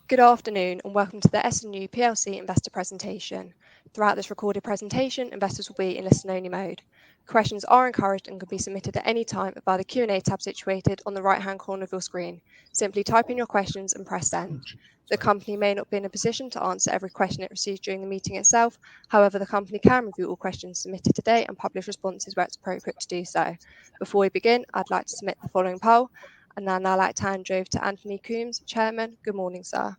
Good afternoon and welcome to the S&U PLC investor presentation. Throughout this recorded presentation, investors will be in listen-only mode. Questions are encouraged and can be submitted at any time via the Q&A tab situated on the right-hand corner of your screen. Simply type in your questions and press send. The company may not be in a position to answer every question it receives during the meeting itself. However, the company can review all questions submitted today and publish responses where it's appropriate to do so. Before we begin, I'd like to submit the following poll, and then I'd like to hand you over to Anthony Coombs, Chairman. Good morning, sir.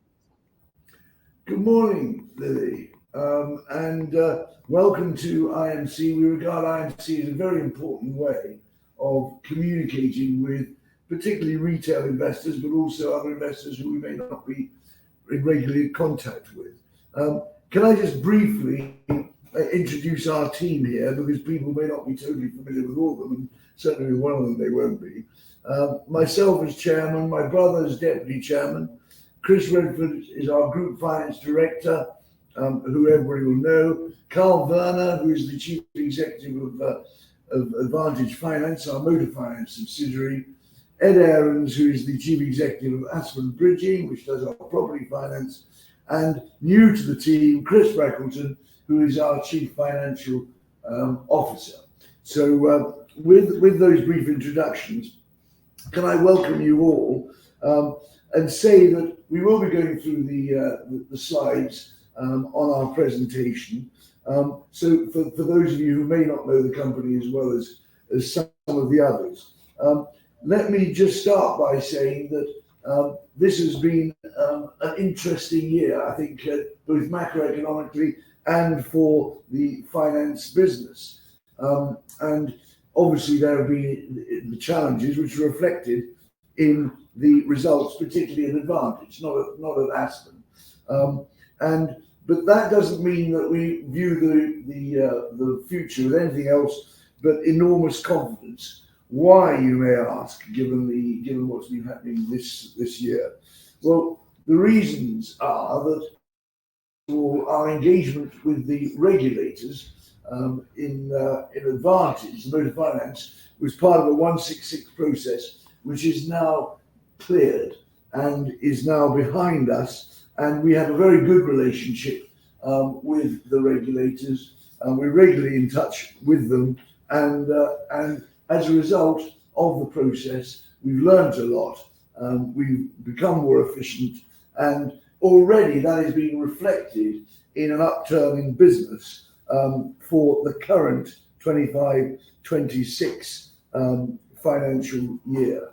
Good morning, Lily, and welcome to IMC. We regard IMC as a very important way of communicating with particularly retail investors, but also other investors who we may not be in regular contact with. Can I just briefly introduce our team here, because people may not be totally familiar with all of them, and certainly with one of them they won't be. Myself as chairman, my brother as deputy chairman, Chris Redford is our Group Finance Director, who everybody will know. Carl Werner, who is the Chief Executive of Advantage Finance, our motor finance subsidiary. Ed Ahrens, who is the Chief Executive of Aspen Bridging, which does our property finance. And new to the team, Chris Brackleton, who is our Chief Financial Officer. So with those brief introductions, can I welcome you all and say that we will be going through the slides on our presentation. So for those of you who may not know the company as well as some of the others, let me just start by saying that this has been an interesting year, I think, both macroeconomically and for the finance business. And obviously there have been the challenges which are reflected in the results, particularly in Advantage, not at Aspen. But that doesn't mean that we view the future with anything else but enormous confidence. Why, you may ask, given what's been happening this year? Well, the reasons are that our engagement with the regulators in Advantage, the motor finance, was part of a 166 process, which is now cleared and is now behind us, and we have a very good relationship with the regulators, and we're regularly in touch with them, and as a result of the process, we've learned a lot, we've become more efficient, and already that is being reflected in an upturn in business for the current 25-26 financial year.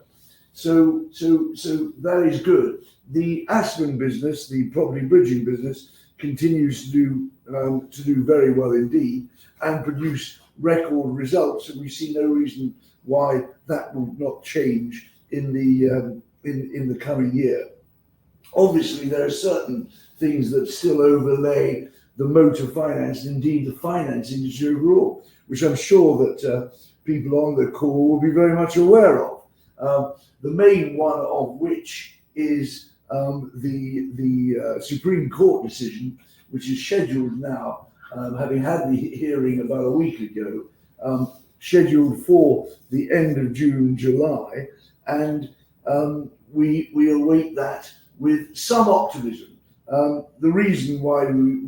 So that is good. The Aspen business, the property bridging business, continues to do very well indeed and produce record results, and we see no reason why that will not change in the coming year. Obviously, there are certain things that still overlay the motor finance, and indeed the finance industry overall, which I'm sure that people on the call will be very much aware of. The main one of which is the Supreme Court decision, which is scheduled now, having had the hearing about a week ago, scheduled for the end of June, July, and we await that with some optimism. The reason why we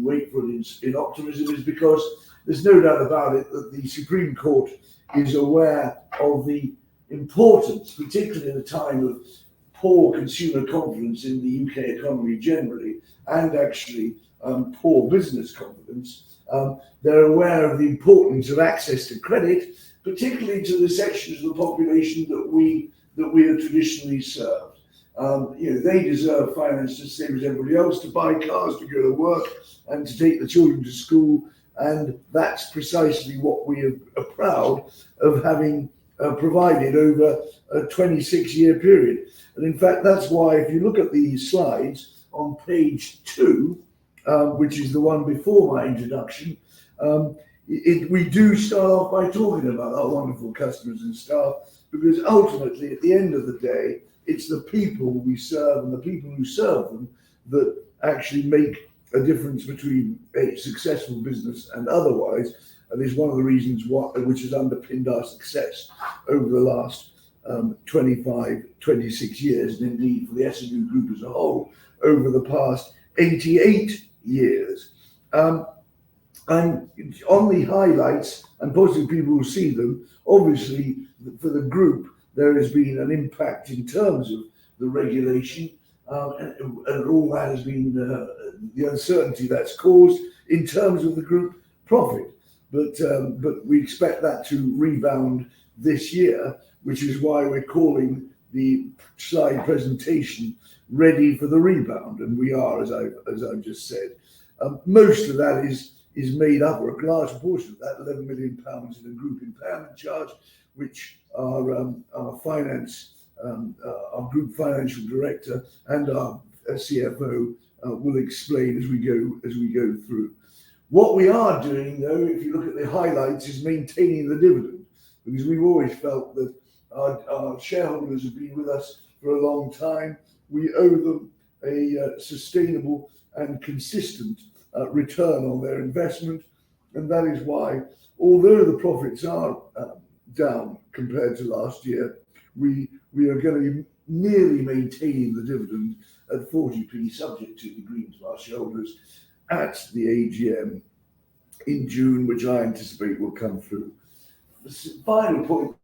wait for it in optimism is because there's no doubt about it that the Supreme Court is aware of the importance, particularly in a time of poor consumer confidence in the UK economy generally, and actually poor business confidence. They're aware of the importance of access to credit, particularly to the sections of the population that we have traditionally served. They deserve finance just the same as everybody else, to buy cars, to go to work, and to take the children to school. And that's precisely what we are proud of having provided over a 26-year period. And in fact, that's why if you look at the slides on page 2, which is the one before my introduction, we do start off by talking about our wonderful customers and staff, because ultimately, at the end of the day, it's the people we serve and the people who serve them that actually make a difference between a successful business and otherwise, and is one of the reasons which has underpinned our success over the last 25, 26 years, and indeed for the S&U Group as a whole over the past 88 years. And on the highlights, and possibly people will see them, obviously for the group there has been an impact in terms of the regulation, and all that has been the uncertainty that's caused in terms of the group profit. But we expect that to rebound this year, which is why we're calling the slide presentation ready for the rebound, and we are, as I've just said. Most of that is made up, or a large portion of that, £11 million in a group impairment charge, which our group financial director and our CFO will explain as we go through. What we are doing, though, if you look at the highlights, is maintaining the dividend, because we've always felt that our shareholders have been with us for a long time. We owe them a sustainable and consistent return on their investment, and that is why, although the profits are down compared to last year, we are going to be nearly maintaining the dividend at 40p, subject to the agreement of our shareholders at the AGM in June, which I anticipate will come through. The final point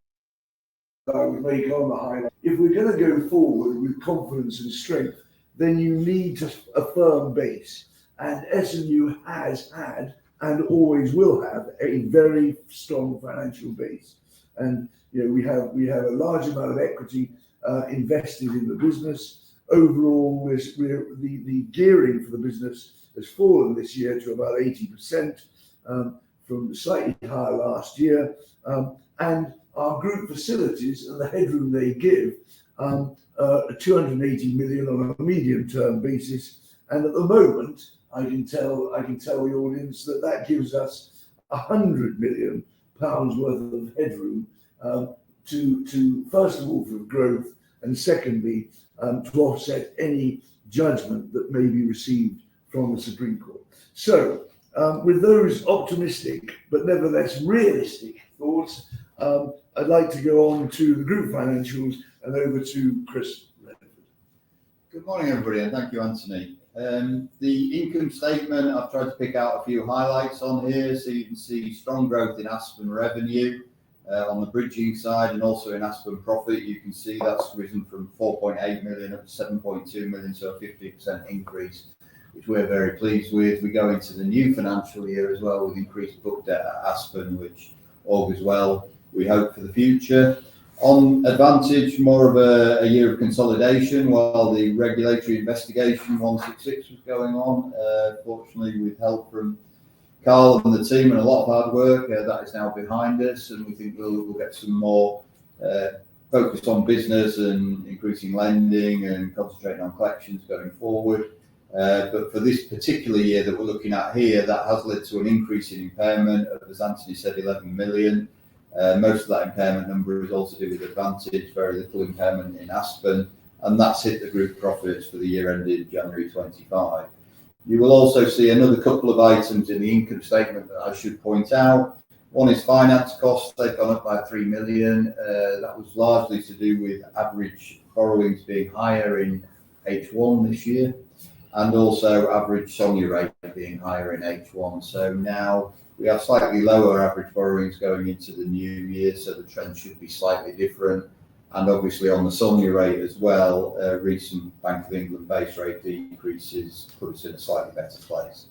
I would make on the highlight: if we're going to go forward with confidence and strength, then you need a firm base, and S&U has had and always will have a very strong financial base. And we have a large amount of equity invested in the business. Overall, the gearing for the business has fallen this year to about 80%, from slightly higher last year, and our group facilities and the headroom they give 280 million on a medium-term basis, and at the moment I can tell the audience that gives us 100 million pounds worth of headroom to first of all for growth, and secondly to offset any judgment that may be received from the Supreme Court. So with those optimistic but nevertheless realistic thoughts, I'd like to go on to the group financials and over to Chris. Good morning, everybody, and thank you, Anthony. The income statement, I've tried to pick out a few highlights on here, so you can see strong growth in Aspen revenue on the bridging side, and also in Aspen profit. You can see that's risen from 4.8 million up to 7.2 million, so a 50% increase, which we're very pleased with. We go into the new financial year as well with increased book debt at Aspen, which augurs well, we hope, for the future. On Advantage, more of a year of consolidation while the regulatory investigation 166 was going on. Fortunately, with help from Carl and the team and a lot of hard work, that is now behind us, and we think we'll get some more focus on business and increasing lending and concentrating on collections going forward. But for this particular year that we're looking at here, that has led to an increase in impairment of, as Anthony said, 11 million. Most of that impairment number is also to do with Advantage, very little impairment in Aspen, and that's hit the group profits for the year ended January 25. You will also see another couple of items in the income statement that I should point out. One is finance costs. They've gone up by 3 million. That was largely to do with average borrowings being higher in H1 this year, and also average SONIA rate being higher in H1. So now we have slightly lower average borrowings going into the new year, so the trend should be slightly different. And obviously on the SONIA rate as well, recent Bank of England base rate decreases put us in a slightly better place.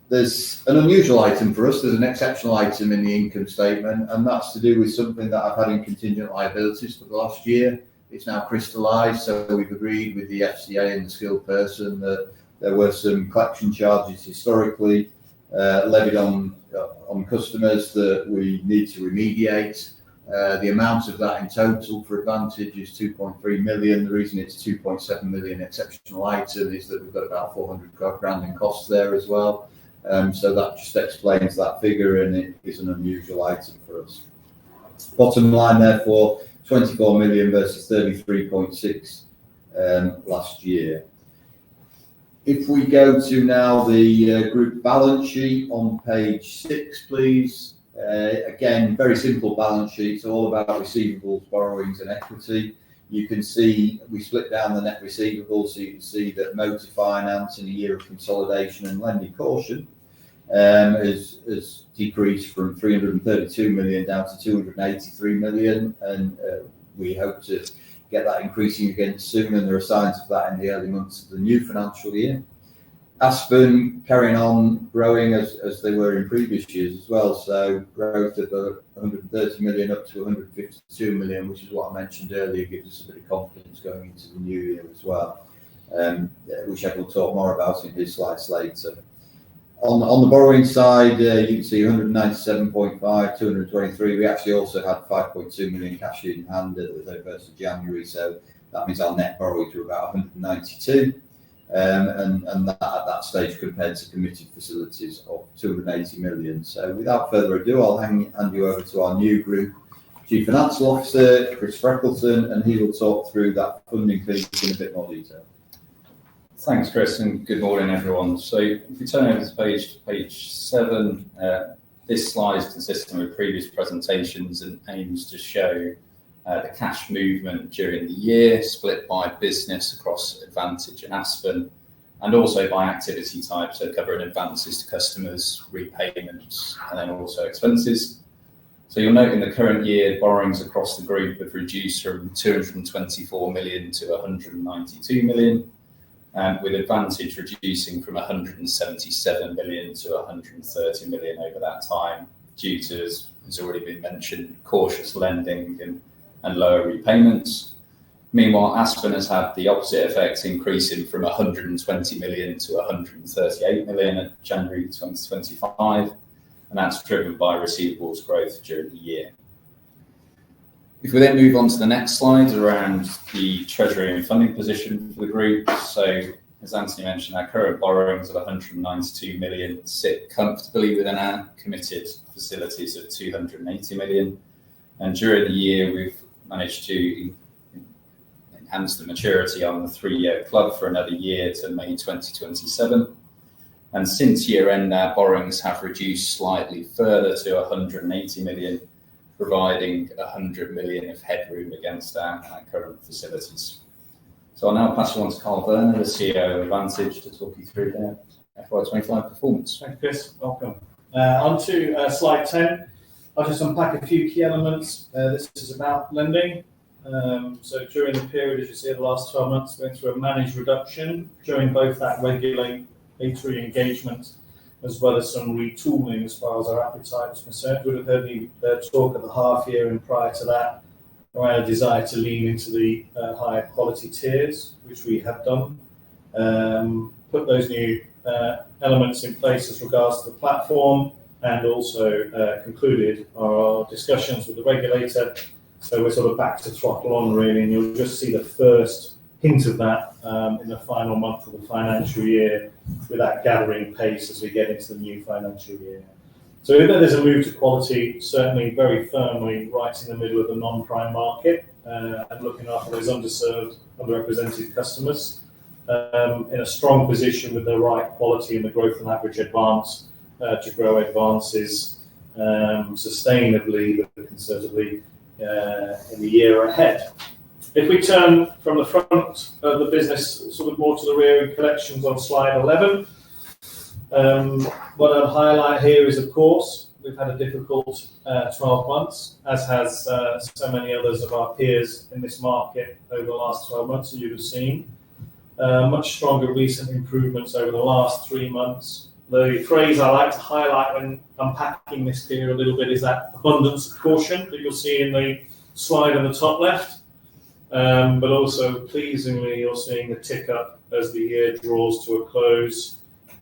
There's an unusual item for us. There's an exceptional item in the income statement, and that's to do with something that I've had in contingent liabilities for the last year. It's now crystallised, so we've agreed with the FCA and the skilled person that there were some collection charges historically levied on customers that we need to remediate. The amount of that in total for Advantage is 2.3 million. The reason it's 2.7 million exceptional item is that we've got about 400 grand in costs there as well. So that just explains that figure, and it is an unusual item for us. Bottom line, therefore, 24 million versus 33.6 last year. If we go to now the group balance sheet on page 6, please. Again, very simple balance sheet. It's all about receivables, borrowings, and equity. You can see we split down the net receivables, so you can see that motor finance in a year of consolidation and lending caution has decreased from 332 million down to 283 million, and we hope to get that increasing again soon, and there are signs of that in the early months of the new financial year. Aspen carrying on growing as they were in previous years as well, so growth of 130 million up to 152 million, which is what I mentioned earlier, gives us a bit of confidence going into the new year as well, which Ed will talk more about in his slides later. On the borrowing side, you can see 197.5, 223. We actually also had 5.2 million cash in hand at the 31st of January, so that means our net borrowings were about 192. And that at that stage compared to committed facilities of 280 million. So without further ado, I'll hand you over to our new Group Chief Financial Officer, Chris Freckleton, and he will talk through that funding piece in a bit more detail. Thanks, Chris, and good morning, everyone. So if we turn over to page 7, this slide is consistent with previous presentations and aims to show the cash movement during the year, split by business across Advantage and Aspen, and also by activity type, so covering advances to customers, repayments, and then also expenses. So you'll note in the current year, borrowings across the group have reduced from 224 million to 192 million, with Advantage reducing from 177 million to 130 million over that time, due to, as has already been mentioned, cautious lending and lower repayments. Meanwhile, Aspen has had the opposite effect, increasing from 120 million to 138 million at January 2025, and that's driven by receivables growth during the year. If we then move on to the next slide around the treasury and funding position for the group. So as Anthony mentioned, our current borrowings of 192 million sit comfortably within our committed facilities of 280 million. And during the year, we've managed to enhance the maturity on the 3-year club for another year to May 2027. And since year end, our borrowings have reduced slightly further to 180 million, providing 100 million of headroom against our current facilities. So I'll now pass you on to Carl Werner, the CEO of Advantage, to talk you through their FY25 performance. Thanks, Chris. Welcome. On to slide 10. I'll just unpack a few key elements. This is about lending. So during the period, as you see, the last 12 months, we went through a managed reduction during both that regulatory engagement as well as some retooling as far as our appetite was concerned. You would have heard me talk at the half year and prior to that around a desire to lean into the higher quality tiers, which we have done. Put those new elements in place as regards to the platform, and also concluded our discussions with the regulator. So we're sort of back to throttle on really, and you'll just see the first hint of that in the final month of the financial year, with that gathering pace as we get into the new financial year. So there's a move to quality, certainly very firmly right in the middle of the non-prime market, and looking after those underserved, underrepresented customers, in a strong position with the right quality and the growth and average advance to grow advances sustainably but conservatively in the year ahead. If we turn from the front of the business sort of more to the rear in collections on slide 11, what I'll highlight here is, of course, we've had a difficult 12 months, as has so many others of our peers in this market over the last 12 months, as you have seen. Much stronger recent improvements over the last 3 months. The phrase I like to highlight when unpacking this period a little bit is that abundance of caution that you'll see in the slide on the top left. But also pleasingly, you're seeing a tick up as the year draws to a close.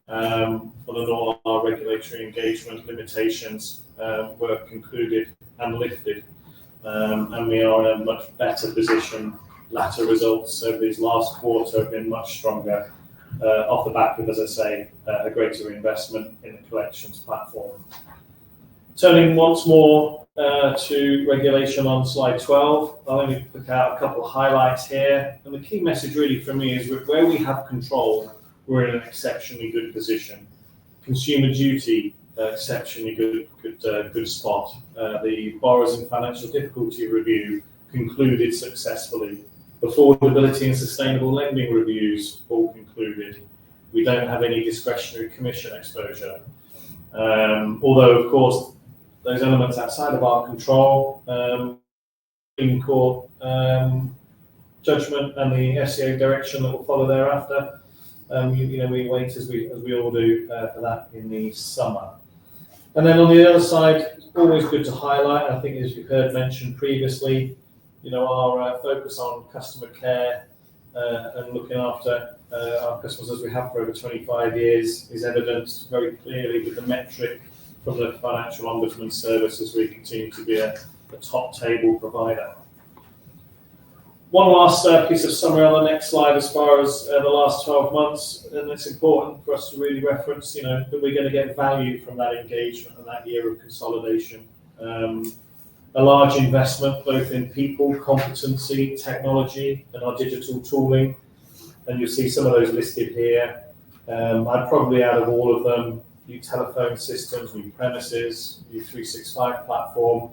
On all our regulatory engagement limitations were concluded and lifted, and we are in a much better position. Latter results over these last quarter have been much stronger off the back of, as I say, a greater investment in the collections platform. Turning once more to regulation on slide 12, I'll only pick out a couple of highlights here. And the key message really for me is where we have control, we're in an exceptionally good position. Consumer Duty exceptionally good spot. The borrowers in financial difficulty review concluded successfully. Affordability and sustainable lending reviews all concluded. We don't have any discretionary commission exposure. Although, of course, those elements outside of our control, in court judgment and the FCA direction that will follow thereafter, we wait as we all do for that in the summer. And then on the other side, always good to highlight, I think as you've heard mentioned previously, our focus on customer care and looking after our customers as we have for over 25 years is evidenced very clearly with the metric from the Financial Ombudsman Service as we continue to be a top table provider. One last piece of summary on the next slide as far as the last 12 months, and it's important for us to really reference, that we're going to get value from that engagement and that year of consolidation. A large investment both in people, competency, technology, and our digital tooling, and you'll see some of those listed here. I'd probably, out of all of them, new telephone systems, new premises, new 365 platform,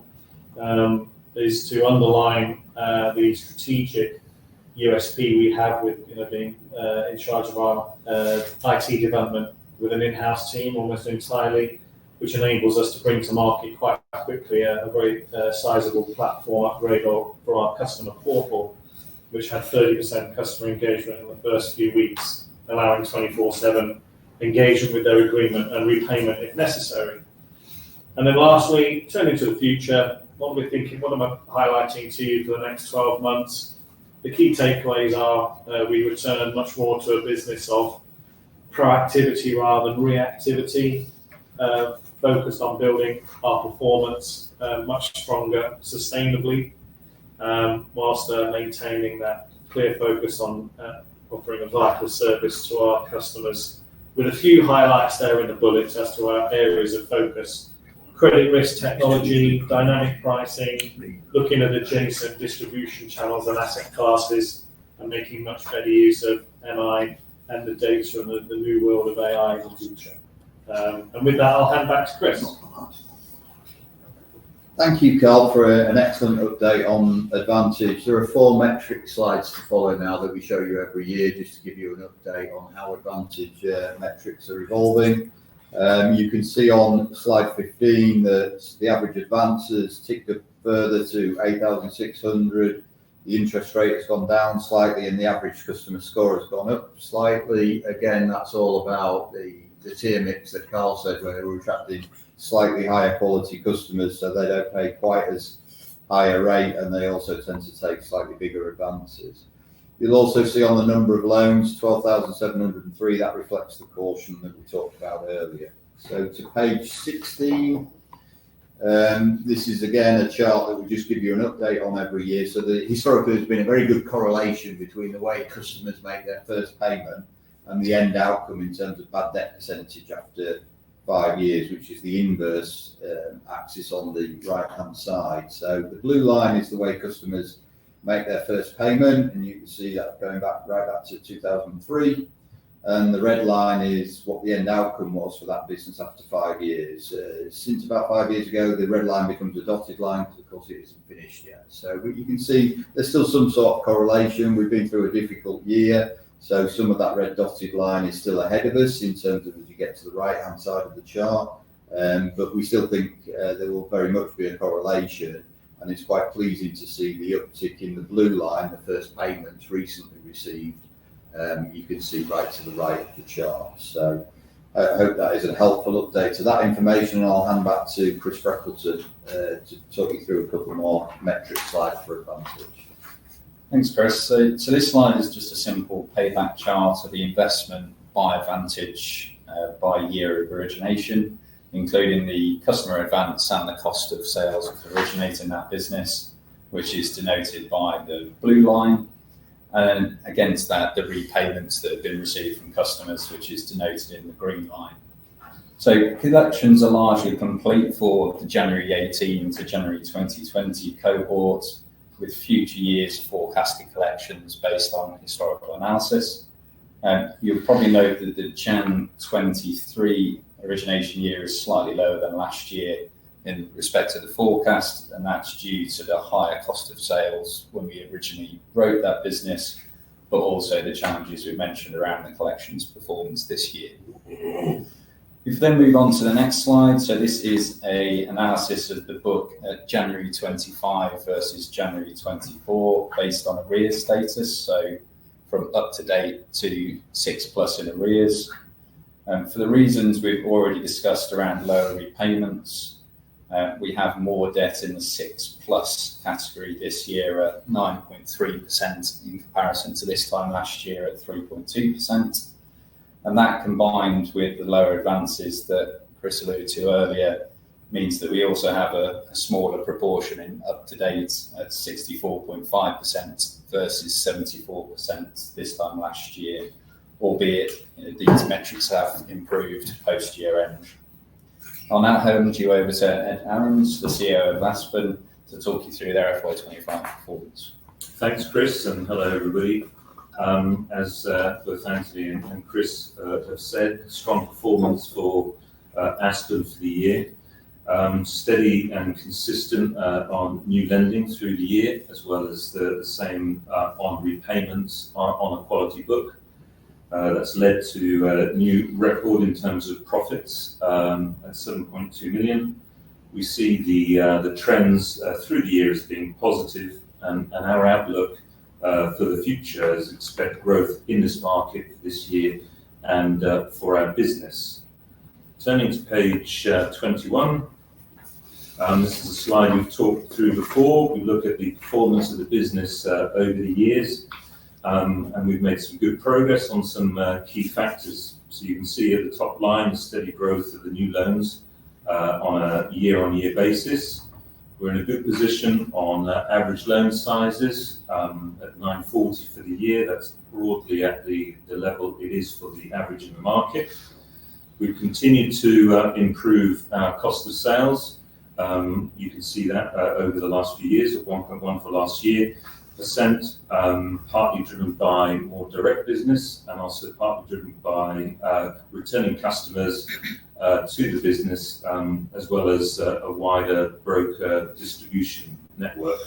is to underline the strategic USP we have with being in charge of our IT development with an in-house team almost entirely, which enables us to bring to market quite quickly a very sizable platform upgrade for our customer portal, which had 30% customer engagement in the first few weeks, allowing 24/7 engagement with their agreement and repayment if necessary. And then lastly, turning to the future, what am I highlighting to you for the next 12 months? The key takeaways are we return much more to a business of proactivity rather than reactivity, focused on building our performance much stronger sustainably, whilst maintaining that clear focus on offering a vital service to our customers, with a few highlights there in the bullets as to our areas of focus. Credit risk technology, dynamic pricing, looking at adjacent distribution channels and asset classes, and making much better use of MI and the data and the new world of AI in the future. And with that, I'll hand back to Chris. Thank you, Carl, for an excellent update on Advantage. There are 4 metric slides to follow now that we show you every year, just to give you an update on how Advantage metrics are evolving. You can see on slide 15 that the average advances ticked up further to 8,600. The interest rate has gone down slightly and the average customer score has gone up slightly. Again, that's all about the tier mix that Carl said, where we're attracting slightly higher quality customers, so they don't pay quite as high a rate, and they also tend to take slightly bigger advances. You'll also see on the number of loans, 12,703, that reflects the caution that we talked about earlier. So to page 16, this is again a chart that we just give you an update on every year. So historically there's been a very good correlation between the way customers make their first payment and the end outcome in terms of bad debt percentage after 5 years, which is the inverse axis on the right hand side. So the blue line is the way customers make their first payment, and you can see that going back to 2003. And the red line is what the end outcome was for that business after 5 years. Since about 5 years ago, the red line becomes a dotted line because, of course, it isn't finished yet. So you can see there's still some sort of correlation. We've been through a difficult year, so some of that red dotted line is still ahead of us in terms of as you get to the right-hand side of the chart. But we still think there will very much be a correlation. And it's quite pleasing to see the uptick in the blue line, the first payments recently received. You can see right to the right of the chart. So I hope that is a helpful update to that information. And I'll hand back to Chris Freckleton to talk you through a couple more metric slides for Advantage. Thanks, Chris. So this slide is just a simple payback chart of the investment by Advantage by year of origination, including the customer advance and the cost of sales of originating that business, which is denoted by the blue line. And against that, the repayments that have been received from customers, which is denoted in the green line. So collections are largely complete for the January 18 to January 2020 cohort, with future years forecasted collections based on historical analysis. You'll probably note that the Jan 23 origination year is slightly lower than last year in respect to the forecast, and that's due to the higher cost of sales when we originally wrote that business, but also the challenges we mentioned around the collections performance this year. If we then move on to the next slide, so this is an analysis of the book at January 25 versus January 24 based on arrears status, so from up to date to 6+ in arrears. For the reasons we've already discussed around lower repayments, we have more debt in the 6+ category this year at 9.3% in comparison to this time last year at 3.2%. And that combined with the lower advances that Chris alluded to earlier means that we also have a smaller proportion in up to date at 64.5% versus 74% this time last year, albeit these metrics have improved post year end. I'll now hand you over to Ed Aarons, the CEO of Aspen, to talk you through their FY25 performance. Thanks, Chris, and hello, everybody. As both Anthony and Chris have said, strong performance for Aspen for the year. Steady and consistent on new lending through the year, as well as the same on repayments on a quality book. That's led to a new record in terms of profits at 7.2 million. We see the trends through the year as being positive, and our outlook for the future is expect growth in this market this year and for our business. Turning to page 21. This is a slide we've talked through before. We look at the performance of the business over the years, and we've made some good progress on some key factors. So you can see at the top line the steady growth of the new loans on a year-on-year basis. We're in a good position on average loan sizes at 940 for the year. That's broadly at the level it is for the average in the market. We've continued to improve our cost of sales. You can see that over the last few years at 1.1 for last year, partly driven by more direct business and also partly driven by returning customers to the business, as well as a wider broker distribution network.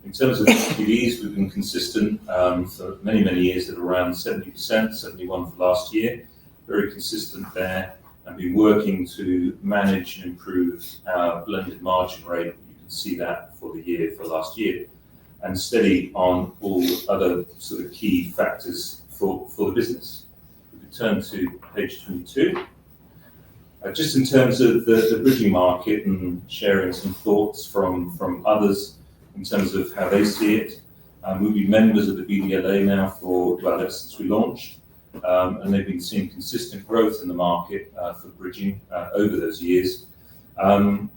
In terms of PDs, we've been consistent for many, many years at around 70%, 71 for last year. Very consistent there, and been working to manage and improve our blended margin rate. You can see that for the year for last year, and steady on all other sort of key factors for the business. We can turn to page 22. Just in terms of the bridging market and sharing some thoughts from others in terms of how they see it. We've been members of the BDLA now for, well, ever since we launched, and they've been seeing consistent growth in the market for bridging over those years, and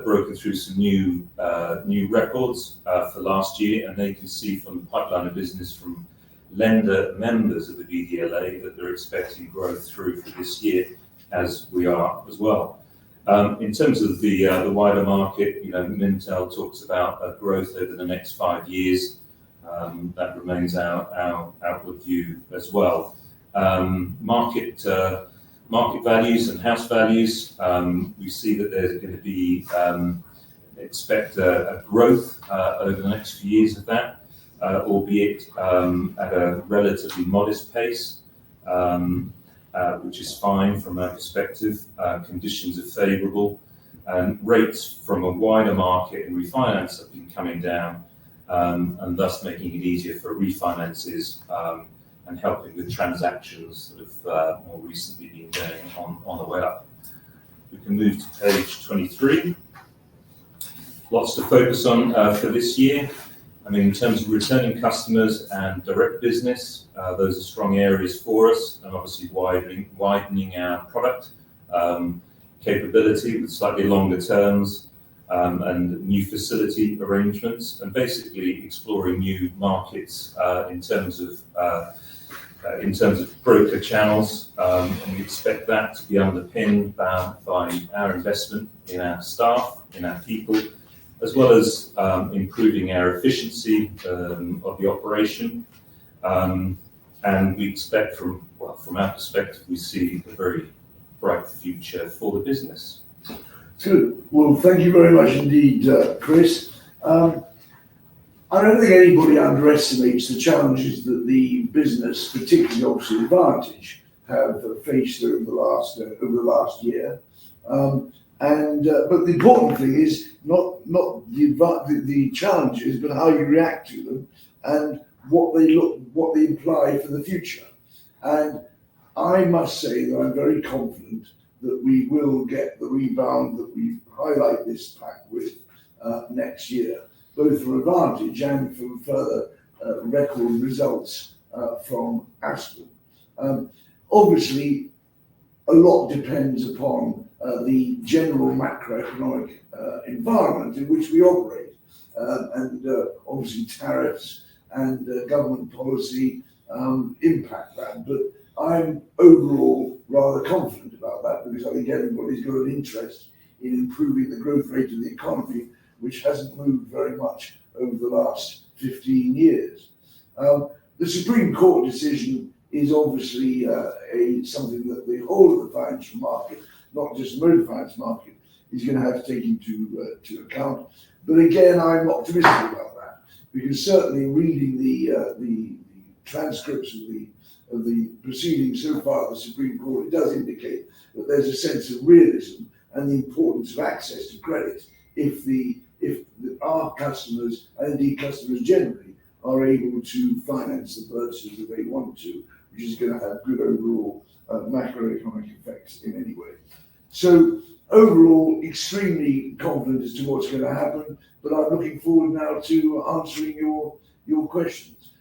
broken through some new records for last year. And they can see from the pipeline of business from lender members of the BDLA that they're expecting growth through for this year, as we are as well. In terms of the wider market, Mintel talks about growth over the next 5 years. That remains our outward view as well. Market values and house values, we see that there's going to be expect a growth over the next few years of that, albeit at a relatively modest pace. Which is fine from our perspective. Conditions are favourable, and rates from a wider market and refinance have been coming down, and thus making it easier for refinances and helping with transactions that have more recently been going on the way up. We can move to page 23. Lots to focus on for this year. I mean, in terms of returning customers and direct business, those are strong areas for us, and obviously widening our product capability with slightly longer terms and new facility arrangements, and basically exploring new markets in terms of broker channels. And we expect that to be underpinned by our investment in our staff, in our people, as well as improving our efficiency of the operation. And we expect from our perspective, we see a very bright future for the business. Good. Well, thank you very much indeed, Chris. I don't think anybody underestimates the challenges that the business, particularly obviously Advantage, have faced over the last year. But the important thing is not the challenges, but how you react to them and what they imply for the future. And I must say that I'm very confident that we will get the rebound that we highlight this pack with next year, both from Advantage and from further record results from Aspen. Obviously, a lot depends upon the general macroeconomic environment in which we operate, and obviously tariffs and government policy impact that. But I'm overall rather confident about that, because I think everybody's got an interest in improving the growth rate of the economy, which hasn't moved very much over the last 15 years. The Supreme Court decision is obviously something that the whole of the financial market, not just the motor finance market, is going to have to take into account. But again, I'm optimistic about that, because certainly reading the transcripts of the proceedings so far at the Supreme Court, it does indicate that there's a sense of realism and the importance of access to credit if our customers, and indeed customers generally, are able to finance the purchases that they want to, which is going to have good overall macroeconomic effects in any way. So overall, extremely confident as to what's going to happen, but I'm looking forward now to answering your questions.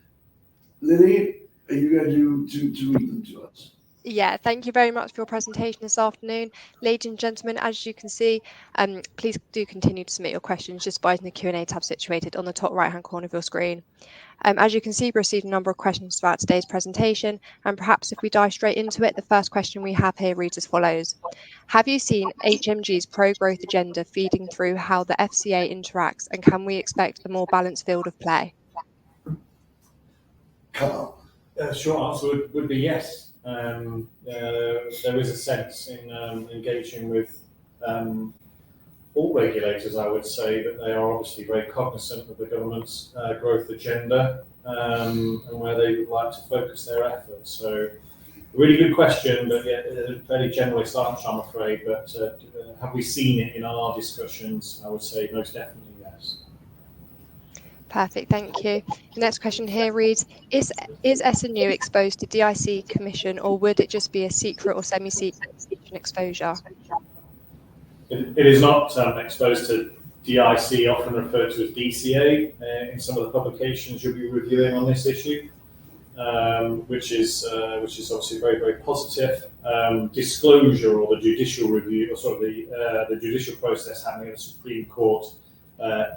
Lily, are you going to read them to us? Yeah, thank you very much for your presentation this afternoon. Ladies and gentlemen, as you can see, please do continue to submit your questions just by using the Q&A tab situated on the top right-hand corner of your screen. As you can see, we received a number of questions throughout today's presentation, and perhaps if we dive straight into it, the first question we have here reads as follows. Have you seen HMG's pro-growth agenda feeding through how the FCA interacts, and can we expect a more balanced field of play? Carl. Short answer would be yes. There is a sense in engaging with all regulators, I would say, that they are obviously very cognizant of the government's growth agenda and where they would like to focus their efforts. So, a really good question, but yeah, a fairly generalist answer, I'm afraid. But have we seen it in our discussions? I would say most definitely yes. Perfect, thank you. The next question here reads, is S&U exposed to DIC commission, or would it just be a secret or semi-secret exposure? It is not exposed to DIC, often referred to as DCA, in some of the publications you'll be reviewing on this issue, which is obviously very, very positive. Disclosure or the judicial review, or sort of the judicial process happening at the Supreme Court,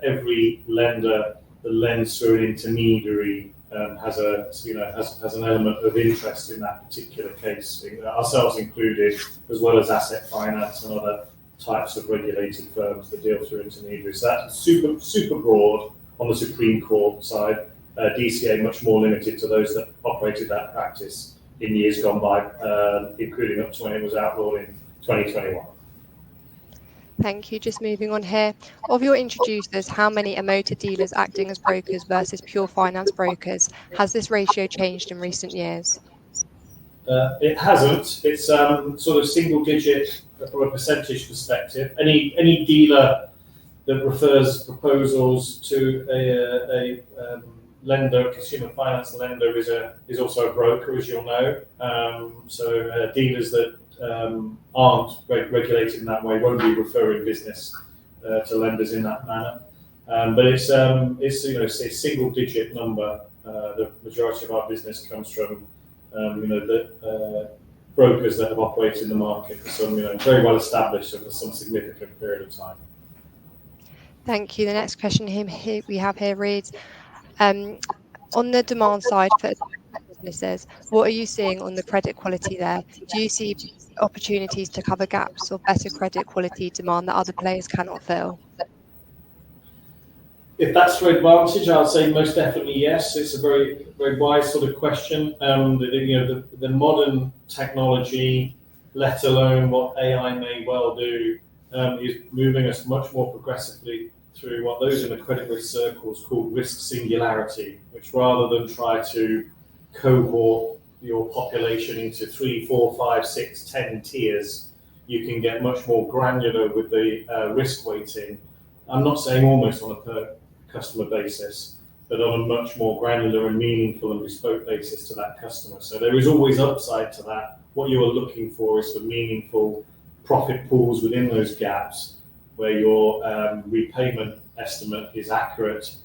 every lender that lends through an intermediary has an element of interest in that particular case, ourselves included, as well as asset finance and other types of regulated firms that deal through intermediaries. So that's super broad on the Supreme Court side. DCA much more limited to those that operated that practice in years gone by, including up to when it was outlawed in 2021. Thank you. Just moving on here. Of your introducers, how many are motor dealers acting as brokers versus pure finance brokers? Has this ratio changed in recent years? It hasn't. It's sort of single digit from a percentage perspective. Any dealer that refers proposals to a lender, consumer finance lender, is also a broker, as you'll know. So dealers that aren't regulated in that way won't be referring business to lenders in that manner. But it's a single digit number. The majority of our business comes from the brokers that have operated in the market for some very well established over some significant period of time. Thank you. The next question here we have here reads, on the demand side for businesses, what are you seeing on the credit quality there? Do you see opportunities to cover gaps or better credit quality demand that other players cannot fill? If that's for Advantage, I would say most definitely yes. It's a very, very wise sort of question. The modern technology let alone what AI may well do, is moving us much more progressively through what those in the credit risk circles call risk singularity, which rather than try to cohort your population into 3, 4, 5, 6, 10 tiers, you can get much more granular with the risk weighting. I'm not saying almost on a per customer basis, but on a much more granular and meaningful and bespoke basis to that customer. So there is always upside to that. What you are looking for is the meaningful profit pools within those gaps where your repayment estimate is accurate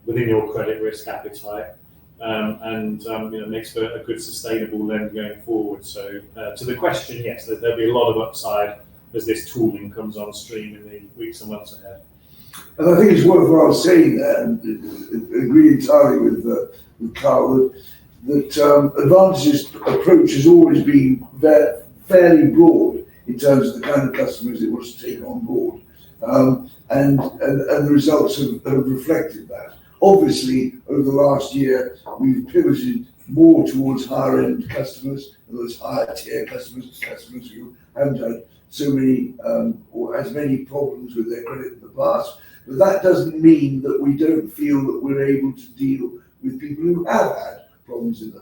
within your credit risk appetite, and makes for a good sustainable lend going forward. So to the question, yes, there'll be a lot of upside as this tooling comes on stream in the weeks and months ahead. And I think it's worthwhile saying that, and agree entirely with Carl, that Advantage's approach has always been fairly broad in terms of the kind of customers it wants to take on board, and the results have reflected that. Obviously, over the last year, we've pivoted more towards higher end customers, those higher tier customers who haven't had so many or as many problems with their credit in the past. But that doesn't mean that we don't feel that we're able to deal with people who have had problems in the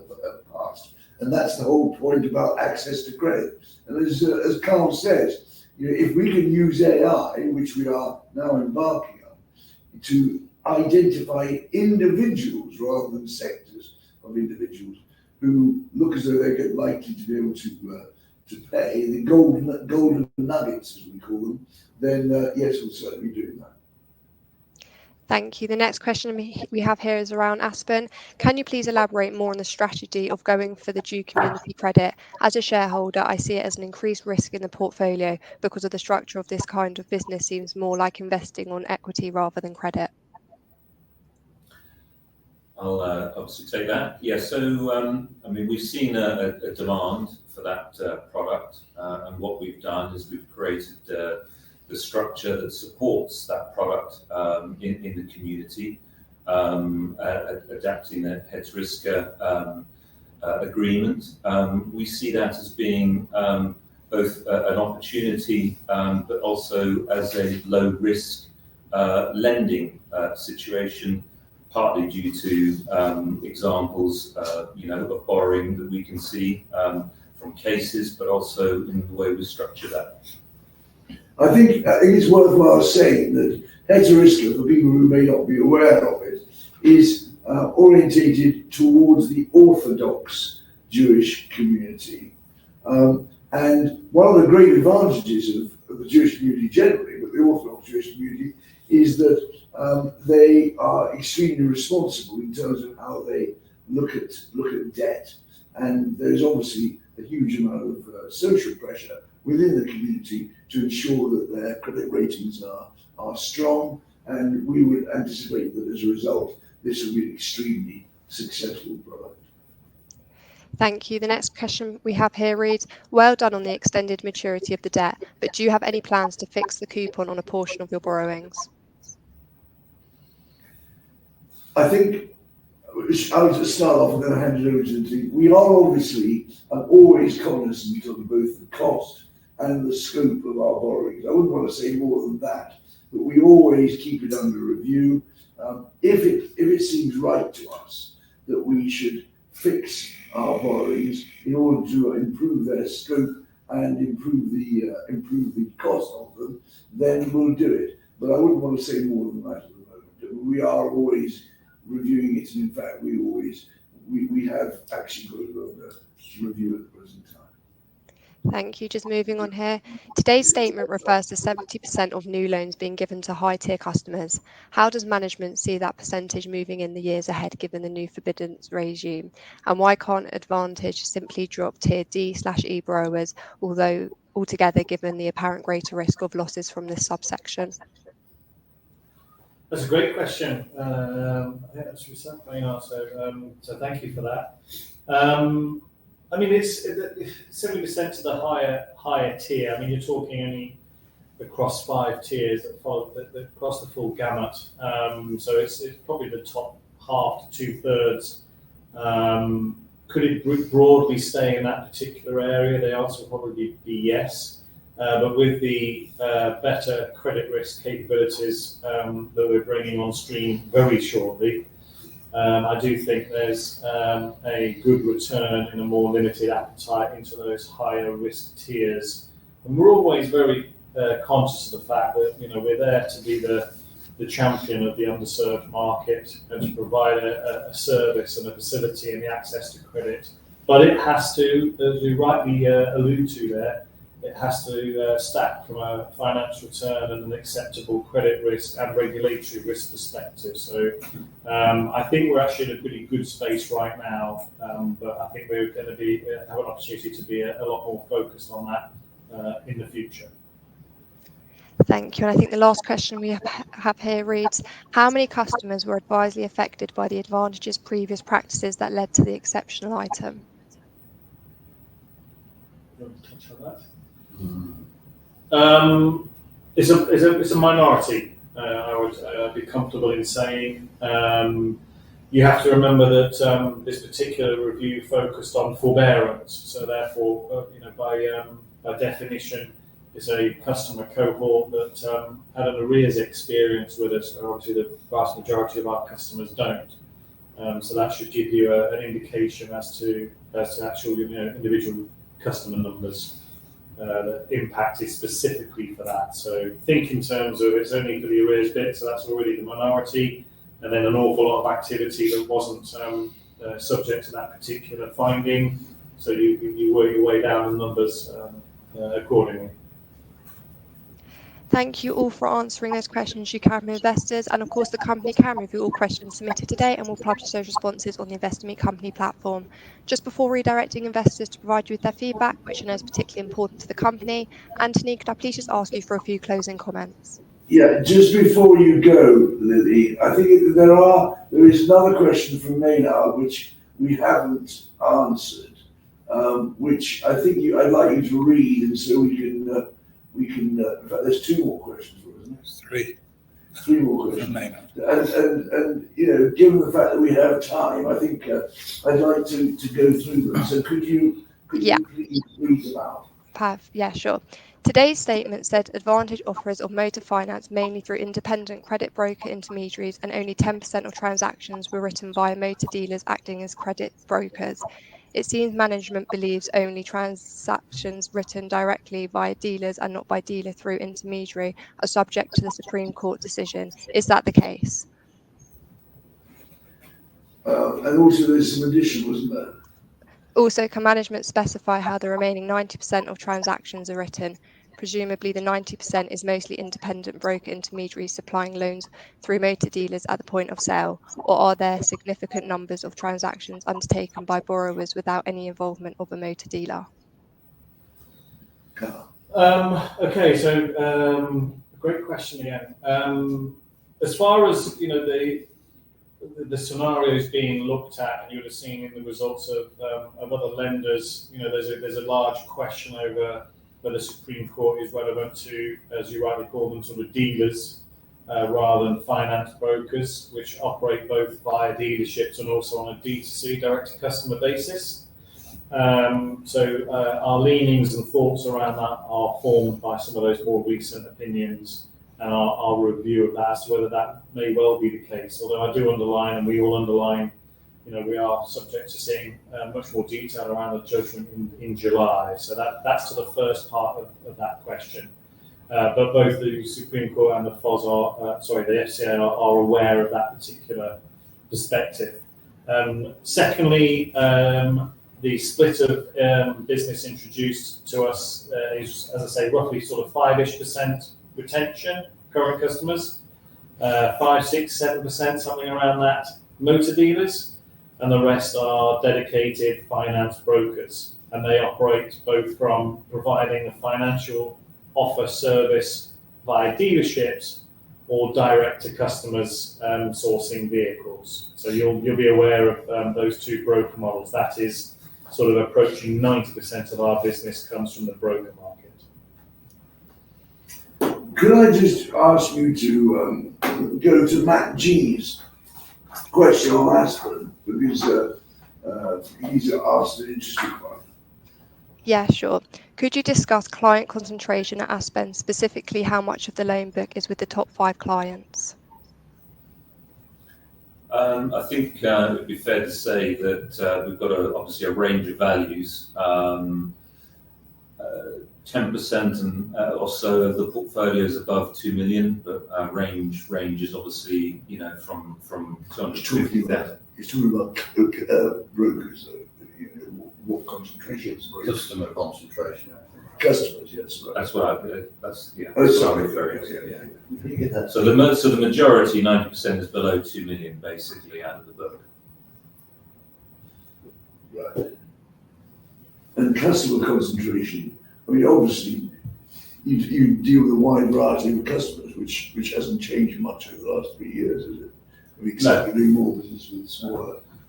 past. And that's the whole point about access to credit. And as Carl says, if we can use AI, which we are now embarking on, to identify individuals rather than sectors of individuals who look as though they're likely to be able to pay, the golden nuggets, as we call them, then yes, we'll certainly be doing that. Thank you. The next question we have here is around Aspen. Can you please elaborate more on the strategy of going for the due community credit? As a shareholder, I see it as an increased risk in the portfolio because of the structure of this kind of business seems more like investing on equity rather than credit. I'll obviously take that. Yeah, so we've seen a demand for that product, and what we've done is we've created the structure that supports that product in the community, adapting the heads risk agreement. We see that as being both an opportunity, but also as a low risk lending situation, partly due to examples of borrowing that we can see from cases, but also in the way we structure that. I think it's worthwhile saying that heads risk, for people who may not be aware of it, is orientated towards the Orthodox Jewish community. And one of the great advantages of the Jewish community generally, but the Orthodox Jewish community, is that they are extremely responsible in terms of how they look at debt. And there's obviously a huge amount of social pressure within the community to ensure that their credit ratings are strong, and we would anticipate that as a result, this will be an extremely successful product. Thank you. The next question we have here reads, well done on the extended maturity of the debt, but do you have any plans to fix the coupon on a portion of your borrowings? I think I'll just start off and then I'll hand it over to the team. We are obviously always cognizant of both the cost and the scope of our borrowings. I wouldn't want to say more than that, but we always keep it under review. If it seems right to us that we should fix our borrowings in order to improve their scope and improve the cost of them, then we'll do it. But I wouldn't want to say more than that at the moment. We are always reviewing it, and in fact, we have actually got a review at the present time. Thank you. Just moving on here. Today's statement refers to 70% of new loans being given to high-tier customers. How does management see that percentage moving in the years ahead, given the new forbiddance regime? And why can't Advantage simply drop tier D/E borrowers, although altogether, given the apparent greater risk of losses from this subsection? That's a great question. I think that's yourself, so thank you for that. It's 70% to the higher tier. You're talking only across 5 tiers that across the full gamut. So it's probably the top half to 2/3 Could it broadly stay in that particular area? The answer will probably be yes. But with the better credit risk capabilities that we're bringing on stream very shortly, I do think there's a good return in a more limited appetite into those higher risk tiers. And we're always very conscious of the fact that we're there to be the champion of the underserved market and to provide a service and a facility and the access to credit. But it has to, as you rightly allude to there, it has to stack from a financial return and an acceptable credit risk and regulatory risk perspective. So I think we're actually in a pretty good space right now, but I think we're going to have an opportunity to be a lot more focused on that in the future. Thank you. And I think the last question we have here reads, how many customers were advisedly affected by the Advantage's previous practices that led to the exceptional item? You want to touch on that? It's a minority, I would be comfortable in saying. You have to remember that this particular review focused on forbearance, so therefore, by definition, is a customer cohort that had an arrears experience with us. Obviously, the vast majority of our customers don't. So that should give you an indication as to actual individual customer numbers that impacted specifically for that. So think in terms of it's only for the arrears bit, so that's already the minority, and then an awful lot of activity that wasn't subject to that particular finding. So you work your way down the numbers accordingly. Thank you all for answering those questions you can from investors. And of course, the company can review all questions submitted today and will publish those responses on the Investor Meet Company platform. Just before redirecting investors to provide you with their feedback, which I know is particularly important to the company, Anthony, could I please just ask you for a few closing comments? Yeah, just before you go, Lily, I think there is another question from Maynard which we haven't answered, which I think I'd like you to read, and so we can. In fact, there's two more questions, isn't there? Three more questions. And given the fact that we have time, I think I'd like to go through them. So could you please read them out? Yeah, sure. Today's statement said Advantage offers of motor finance mainly through independent credit broker intermediaries, and only 10% of transactions were written via motor dealers acting as credit brokers. It seems management believes only transactions written directly via dealers and not by dealer through intermediary are subject to the Supreme Court decision. Is that the case? And also there's some addition, wasn't there? Also, can management specify how the remaining 90% of transactions are written? Presumably the 90% is mostly independent broker intermediaries supplying loans through motor dealers at the point of sale, or are there significant numbers of transactions undertaken by borrowers without any involvement of a motor dealer? Okay, so great question again. As far as the scenarios being looked at, and you would have seen in the results of other lenders, there's a large question over whether the Supreme Court is relevant to, as you rightly call them, sort of dealers rather than finance brokers, which operate both via dealerships and also on a D2C, direct-to-customer basis. So our leanings and thoughts around that are formed by some of those more recent opinions and our review of that as to whether that may well be the case. Although I do underline, and we all underline, we are subject to seeing much more detail around the judgment in July. So that's to the first part of that question. But both the Supreme Court and the FCA are aware of that particular perspective. Secondly, the split of business introduced to us is, as I say, roughly sort of 5-ish% retention, current customers, 5, 6, 7%, something around that, motor dealers, and the rest are dedicated finance brokers. And they operate both from providing a financial offer service via dealerships or direct to customers sourcing vehicles. So you'll be aware of those two broker models. That is sort of approaching 90% of our business comes from the broker market. Could I just ask you to go to Matt G's question on Aspen, because he's asked an interesting one. Yeah, sure. Could you discuss client concentration at Aspen, specifically how much of the loan book is with the top 5 clients? I think it would be fair to say that we've got obviously a range of values. 10% and or so of the portfolio is above 2 million, but range is obviously, you know, from 250,000. He's talking about brokers, what concentrations? Customer concentration. Customers, yes. Right. That's what that's yeah. Oh, that's sorry. what I'm referring to. Yeah. So the majority, 90%, is below 2 million, basically, out of the book. Right. And customer concentration, I mean, obviously, you deal with a wide variety of customers, which hasn't changed much over the last 3 years, has it? We exactly doing more business with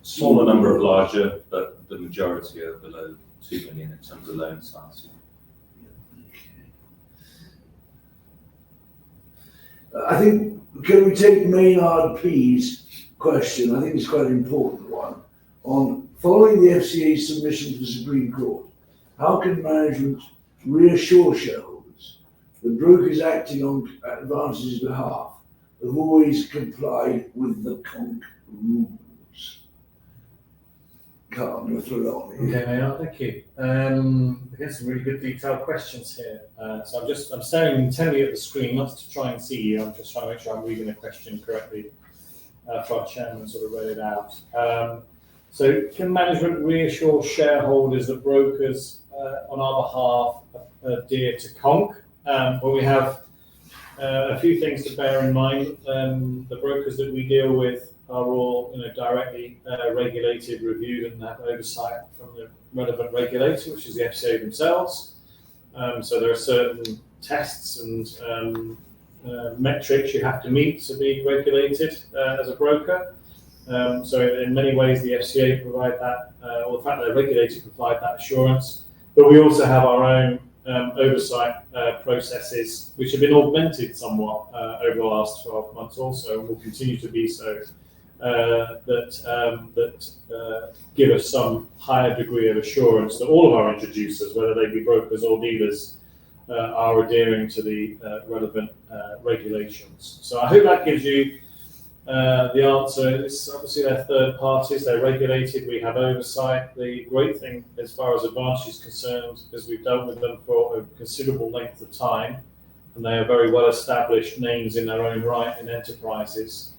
smaller number of larger, but the majority are below 2 million in terms of loan size. I think, can we take Maynard P's question? I think it's quite an important one. On following the FCA's submission to the Supreme Court, how can management reassure shareholders that brokers acting on Advantage's behalf have always complied with the CONC rules? Carl, I'm going to throw that on you. Okay, Maynard, thank you. Again, some really good detailed questions here. So I'm staring intently at the screen, not to try and see you. I'm just trying to make sure I'm reading the question correctly for our chairman sort of read it out. So can management reassure shareholders that brokers on our behalf adhere to CONC? Well, we have a few things to bear in mind. The brokers that we deal with are all, directly regulated, reviewed, and have oversight from the relevant regulator, which is the FCA themselves. So there are certain tests and metrics you have to meet to be regulated as a broker. So in many ways, the FCA provide that, or the fact that they're regulated provide that assurance. But we also have our own oversight processes, which have been augmented somewhat over the last 12 months also, and will continue to be so. That give us some higher degree of assurance that all of our introducers, whether they be brokers or dealers, are adhering to the relevant regulations. So I hope that gives you the answer. It's obviously they're third parties, they're regulated, we have oversight. The great thing as far as Advantage is concerned is we've dealt with them for a considerable length of time, and they are very well established names in their own right in enterprises.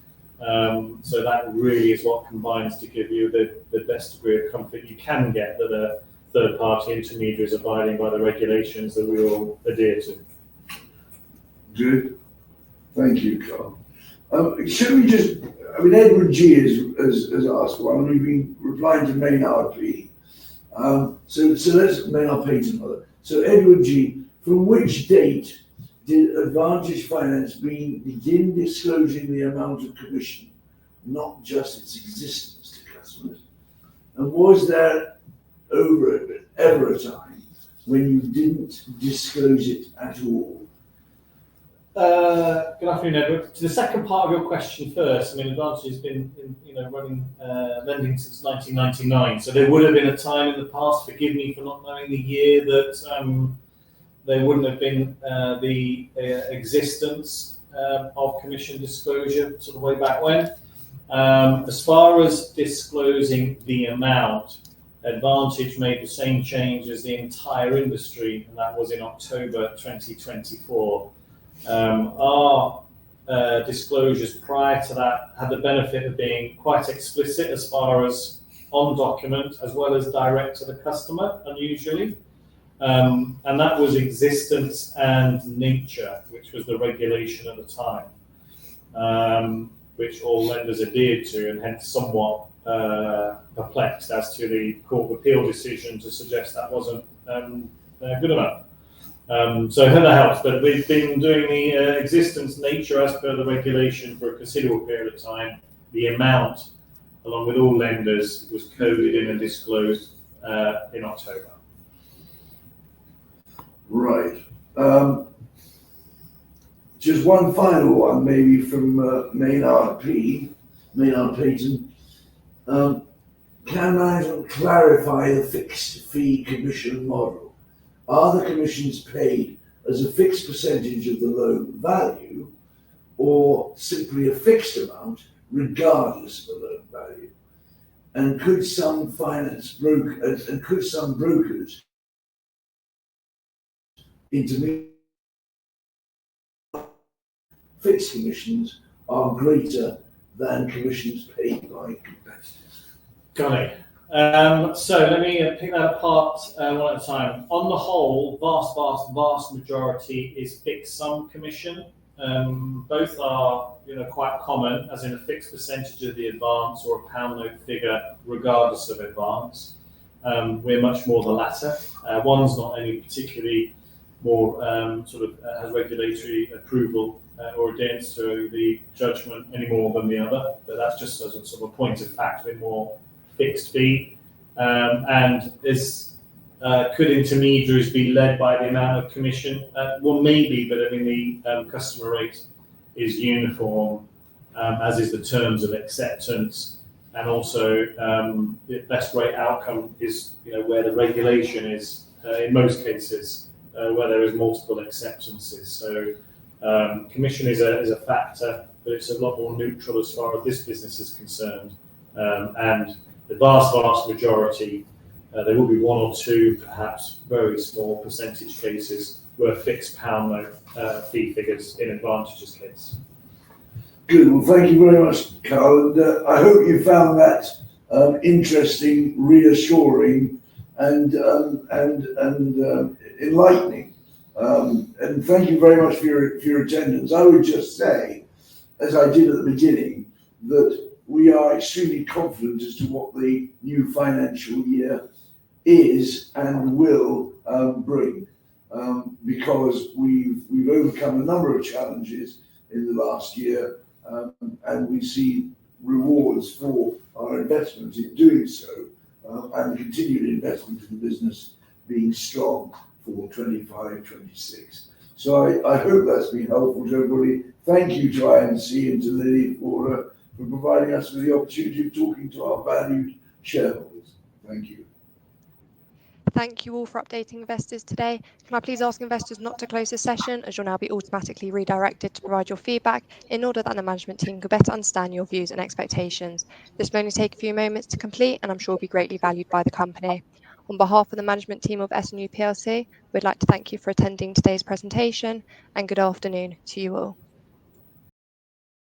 So that really is what combines to give you the best degree of comfort you can get that a third-party intermediary is abiding by the regulations that we all adhere to. Good. Thank you, Carl. Should we just, Edward G has asked one, and we've been replying to Maynard P. So let's Maynard Payton mother. So Edward G, from which date did Advantage Finance begin disclosing the amount of commission, not just its existence to customers? And was there ever a time when you didn't disclose it at all? Good afternoon, Edward. To the second part of your question first, Advantage has been running lending since 1999, so there would have been a time in the past, forgive me for not knowing the year, that there wouldn't have been the existence of commission disclosure sort of way back when. As far as disclosing the amount, Advantage made the same change as the entire industry, and that was in October 2024. Our disclosures prior to that had the benefit of being quite explicit as far as on document as well as direct to the customer, unusually. And that was existence and nature, which was the regulation at the time, which all lenders adhered to, and hence somewhat perplexed as to the Court of Appeal decision to suggest that wasn't good enough. So I hope that helps, but we've been doing the existence nature as per the regulation for a considerable period of time. The amount, along with all lenders, was coded in and disclosed in October. Right. Just one final one, maybe from Maynard Payton. Can can management clarify the fixed fee commission model? Are the commissions paid as a fixed percentage of the loan value, or simply a fixed amount regardless of the loan value? And could some brokers intermediate fixed commissions are greater than commissions paid by competitors? Got it. So let me pick that apart one at a time. On the whole, vast majority is fixed sum commission. Both are, quite common, as in a fixed percentage of the advance or a pound note figure, regardless of advance. We're much more the latter. One's not any particularly more has regulatory approval or adherence to the judgment any more than the other, but that's just as a sort of a point of fact. We're more fixed fee, and this could intermediaries be led by the amount of commission? Well, maybe, but I mean the customer rate is uniform, as is the terms of acceptance, and also the best rate outcome is where the regulation is in most cases where there is multiple acceptances. So commission is a factor, but it's a lot more neutral as far as this business is concerned, and the vast majority, there will be one or two, perhaps very small percentage cases where fixed pound note fee figures in Advantage's case. Good. Well, thank you very much, Carl. And I hope you found that interesting, reassuring, and enlightening. And thank you very much for your attendance. I would just say, as I did at the beginning, that we are extremely confident as to what the new financial year is and will bring, because we've overcome a number of challenges in the last year, and we see rewards for our investment in doing so, and the continued investment in the business being strong for 25-26. So I hope that's been helpful to everybody. Thank you to IMC and to Lily for providing us with the opportunity of talking to our valued shareholders. Thank you. Thank you all for updating investors today. Can I please ask investors not to close this session, as you'll now be automatically redirected to provide your feedback in order that the management team can better understand your views and expectations. This may only take a few moments to complete, and I'm sure will be greatly valued by the company. On behalf of the management team of S&U PLC, we'd like to thank you for attending today's presentation, and good afternoon to you all.